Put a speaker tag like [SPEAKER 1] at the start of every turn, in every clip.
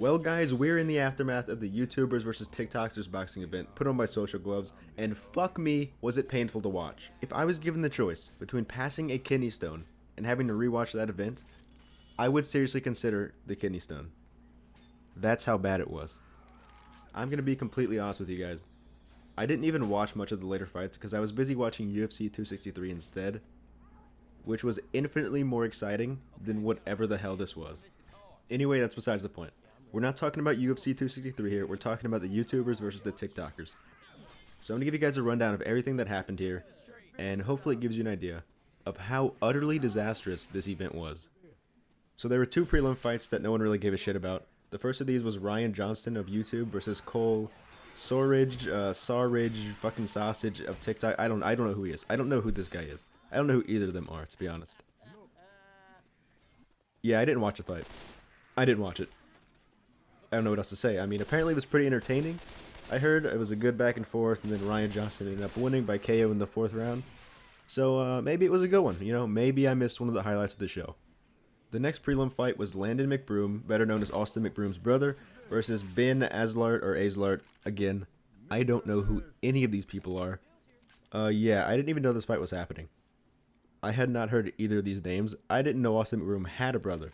[SPEAKER 1] Well guys, we're in the aftermath of the YouTubers versus TikTokers boxing event put on by Social Gloves, and fuck me, was it painful to watch. If I was given the choice between passing a kidney stone and having to rewatch that event, I would seriously consider the kidney stone. That's how bad it was. I'm gonna be completely honest with you guys. I didn't even watch much of the later fights because I was busy watching UFC 263 instead, which was infinitely more exciting than whatever the hell this was. Anyway, that's besides the point. We're not talking about UFC 263 here, we're talking about the YouTubers versus the TikTokers. So I'm going to give you guys a rundown of everything that happened here, and hopefully it gives you an idea of how utterly disastrous this event was. So there were two prelim fights that no one really gave a shit about. The first of these was Ryan Johnston of YouTube versus Cole Sawridge, fucking Sausage of TikTok. I don't know who he is. I don't know who this guy is. I don't know who either of them are, to be honest. Yeah, I didn't watch the fight. I didn't watch it. I don't know what else to say. I mean, apparently it was pretty entertaining. I heard it was a good back and forth, and then Ryan Johnston ended up winning by KO in the 4th round. So maybe it was a good one. You know, maybe I missed one of the highlights of the show. The next prelim fight was Landon McBroom, better known as Austin McBroom's brother, versus Ben Aslart again. I don't know who any of these people are. Yeah, I didn't even know this fight was happening. I had not heard either of these names. I didn't know Austin McBroom had a brother.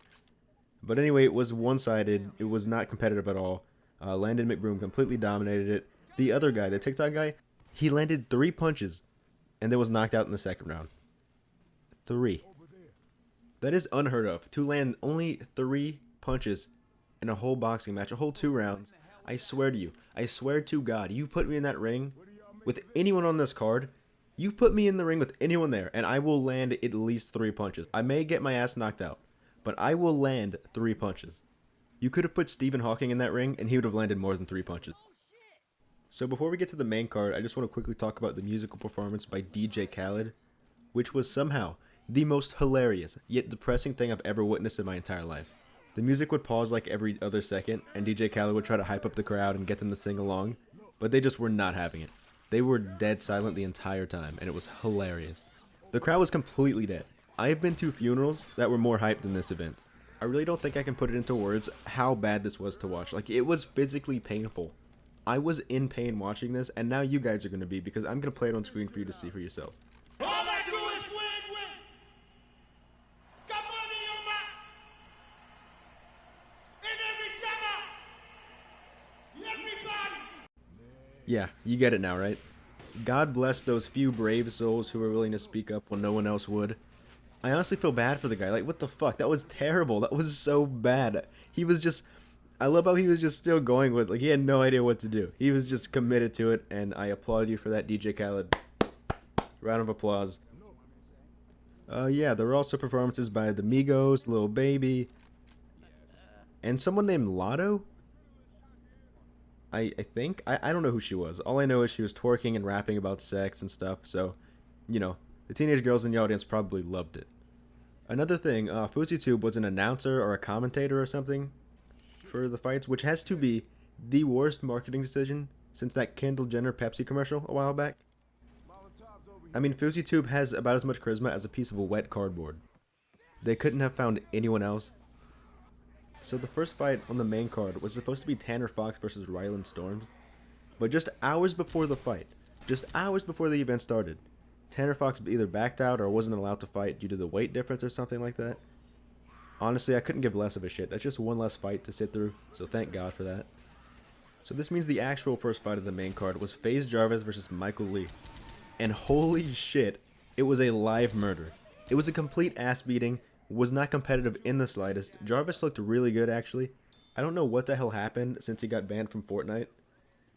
[SPEAKER 1] But anyway, it was one-sided. It was not competitive at all. Landon McBroom completely dominated it. The other guy, the TikTok guy, he landed 3 punches and then was knocked out in the 2nd round. 3. That is unheard of. To land only 3 punches in a whole boxing match, a whole 2 rounds. I swear to you. I swear to God, you put me in that ring with anyone on this card, you put me in the ring with anyone there, and I will land at least 3 punches. I may get my ass knocked out, but I will land 3 punches. You could have put Stephen Hawking in that ring, and he would have landed more than 3 punches. So before we get to the main card, I just want to quickly talk about the musical performance by DJ Khaled, which was somehow the most hilarious, yet depressing thing I've ever witnessed in my entire life. The music would pause like every other second, and DJ Khaled would try to hype up the crowd and get them to sing along, but they just were not having it. They were dead silent the entire time, and it was hilarious. The crowd was completely dead. I have been to funerals that were more hyped than this event. I really don't think I can put it into words how bad this was to watch. Like, it was physically painful. I was in pain watching this, and now you guys are going to be, because I'm going to play it on screen for you to see for yourself.
[SPEAKER 2] All I do is win. Got money on my... And everybody.
[SPEAKER 1] Yeah, you get it now, right? God bless those few brave souls who were willing to speak up when no one else would. I honestly feel bad for the guy. Like, what the fuck? That was terrible. That was so bad. He was just... I love how he was just still going with... Like, he had no idea what to do. He was just committed to it, and I applaud you for that, DJ Khaled. Round of applause. Yeah, there were also performances by the Migos, Lil Baby, and someone named Lotto? I think? I don't know who she was. All I know is she was twerking and rapping about sex and stuff, so, you know, the teenage girls in the audience probably loved it. Another thing, FouseyTube was an announcer or a commentator or something for the fights, which has to be the worst marketing decision since that Kendall Jenner Pepsi commercial a while back. I mean, FouseyTube has about as much charisma as a piece of wet cardboard. They couldn't have found anyone else. So the first fight on the main card was supposed to be Tanner Fox versus Ryland Storms, but just hours before the fight, just hours before the event started, Tanner Fox either backed out or wasn't allowed to fight due to the weight difference or something like that. Honestly, I couldn't give less of a shit. That's just one less fight to sit through, so thank God for that. So this means the actual first fight of the main card was FaZe Jarvis versus Michael Lee. And holy shit, it was a live murder. It was a complete ass beating, was not competitive in the slightest. Jarvis looked really good, actually. I don't know what the hell happened since he got banned from Fortnite,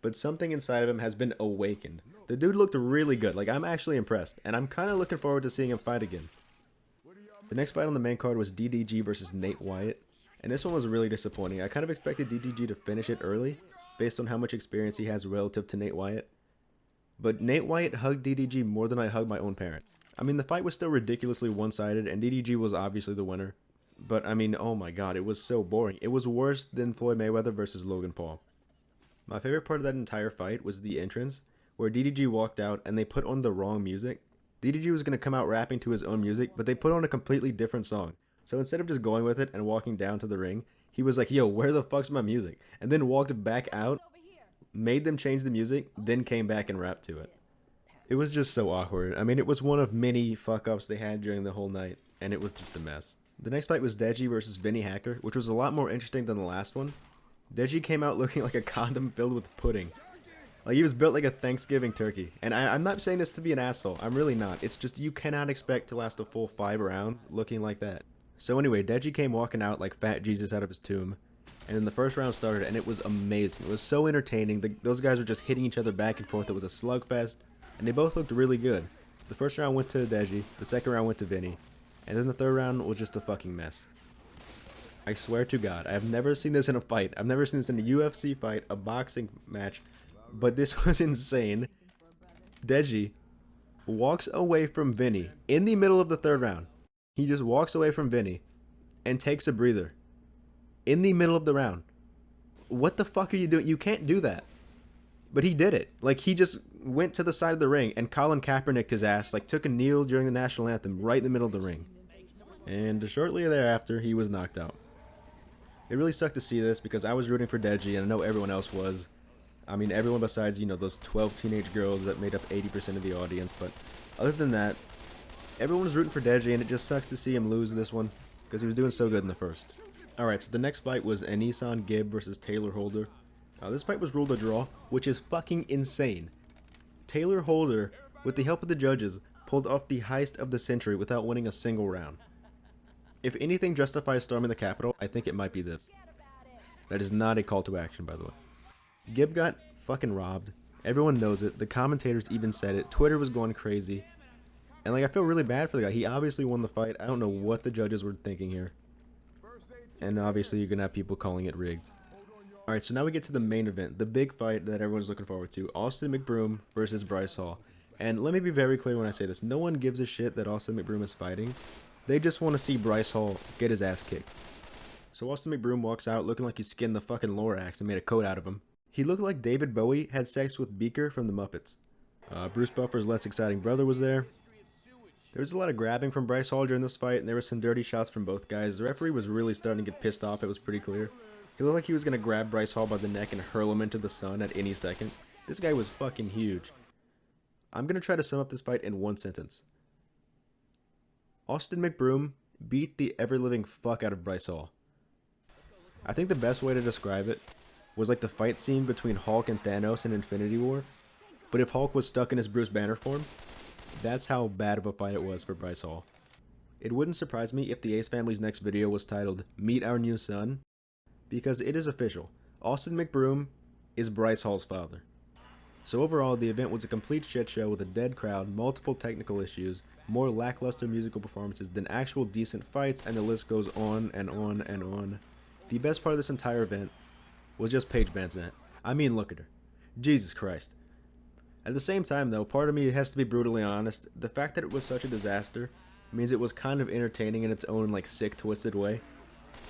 [SPEAKER 1] but something inside of him has been awakened. The dude looked really good. Like, I'm actually impressed, and I'm kind of looking forward to seeing him fight again. The next fight on the main card was DDG versus Nate Wyatt, and this one was really disappointing. I kind of expected DDG to finish it early, based on how much experience he has relative to Nate Wyatt. But Nate Wyatt hugged DDG more than I hugged my own parents. I mean, the fight was still ridiculously one-sided, and DDG was obviously the winner. But, I mean, oh my god, it was so boring. It was worse than Floyd Mayweather versus Logan Paul. My favorite part of that entire fight was the entrance, where DDG walked out and they put on the wrong music. DDG was going to come out rapping to his own music, but they put on a completely different song. So instead of just going with it and walking down to the ring, He was like, yo, where the fuck's my music? And then walked back out, made them change the music, then came back and rapped to it. It was just so awkward. I mean, it was one of many fuck-ups they had during the whole night, and it was just a mess. The next fight was Deji versus Vinny Hacker, which was a lot more interesting than the last one. Deji came out looking like a condom filled with pudding. Like, he was built like a Thanksgiving turkey. And I'm not saying this to be an asshole. I'm really not. It's just you cannot expect to last a full 5 rounds looking like that. So anyway, Deji came walking out like fat Jesus out of his tomb. And then the first round started, and it was amazing. It was so entertaining. Those guys were just hitting each other back and forth. It was a slugfest. And they both looked really good. The first round went to Deji. The second round went to Vinny. And then the third round was just a fucking mess. I swear to God, I have never seen this in a fight. I've never seen this in a UFC fight, a boxing match. But this was insane. Deji walks away from Vinny in the middle of the third round. He just walks away from Vinny and takes a breather in the middle of the round. What the fuck are you doing? You can't do that. But he did it. Like, he just went to the side of the ring and Colin Kaepernicked his ass, like took a kneel during the national anthem right in the middle of the ring. And shortly thereafter, he was knocked out. It really sucked to see this because I was rooting for Deji and I know everyone else was. I mean, everyone besides, you know, those 12 teenage girls that made up 80% of the audience. But other than that, everyone was rooting for Deji, and it just sucks to see him lose this one because he was doing so good in the first. Alright, so the next fight was Enisan Gibb versus Taylor Holder. This fight was ruled a draw, which is fucking insane. Taylor Holder, with the help of the judges, pulled off the heist of the century without winning a single round. If anything justifies storming the Capitol, I think it might be this. That is not a call to action, by the way. Gibb got fucking robbed. Everyone knows it. The commentators even said it. Twitter was going crazy. And like, I feel really bad for the guy. He obviously won the fight. I don't know what the judges were thinking here. And obviously you're gonna have people calling it rigged. Alright, so now we get to the main event. The big fight that everyone's looking forward to. Austin McBroom versus Bryce Hall. And let me be very clear when I say this. No one gives a shit that Austin McBroom is fighting. They just want to see Bryce Hall get his ass kicked. So Austin McBroom walks out looking like he skinned the fucking Lorax and made a coat out of him. He looked like David Bowie had sex with Beaker from the Muppets. Bruce Buffer's less exciting brother was there. There was a lot of grabbing from Bryce Hall during this fight, and there were some dirty shots from both guys. The referee was really starting to get pissed off. It was pretty clear. He looked like he was going to grab Bryce Hall by the neck and hurl him into the sun at any second. This guy was fucking huge. I'm going to try to sum up this fight in one sentence. Austin McBroom beat the ever-living fuck out of Bryce Hall. I think the best way to describe it was like the fight scene between Hulk and Thanos in Infinity War. But if Hulk was stuck in his Bruce Banner form, that's how bad of a fight it was for Bryce Hall. It wouldn't surprise me if the Ace family's next video was titled, Meet Our New Son, because it is official. Austin McBroom is Bryce Hall's father. So overall, the event was a complete shit show with a dead crowd, multiple technical issues, more lackluster musical performances than actual decent fights, and the list goes on and on and on. The best part of this entire event was just Paige VanZant. I mean, look at her. Jesus Christ. At the same time, though, part of me has to be brutally honest. The fact that it was such a disaster means it was kind of entertaining in its own, like, sick, twisted way.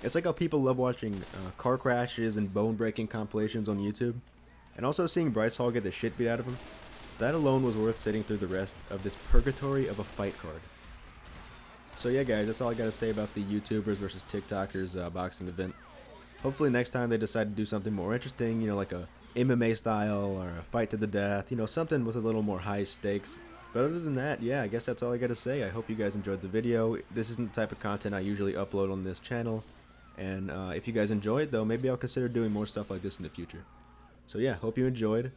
[SPEAKER 1] It's like how people love watching car crashes and bone-breaking compilations on YouTube. And also seeing Bryce Hall get the shit beat out of him. That alone was worth sitting through the rest of this purgatory of a fight card. So yeah, guys, that's all I gotta say about the YouTubers versus TikTokers boxing event. Hopefully next time they decide to do something more interesting, you know, like a MMA style or a fight to the death, you know, something with a little more high stakes. But other than that, yeah, I guess that's all I gotta say. I hope you guys enjoyed the video. This isn't the type of content I usually upload on this channel. And if you guys enjoy it, though, maybe I'll consider doing more stuff like this in the future. So yeah, hope you enjoyed.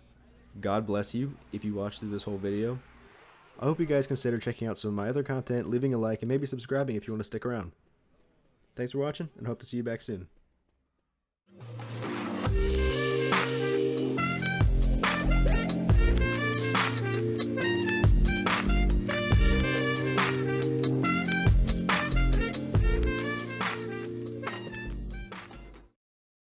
[SPEAKER 1] God bless you if you watched through this whole video. I hope you guys consider checking out some of my other content, leaving a like, and maybe subscribing if you want to stick around. Thanks for watching, and hope to see you back soon.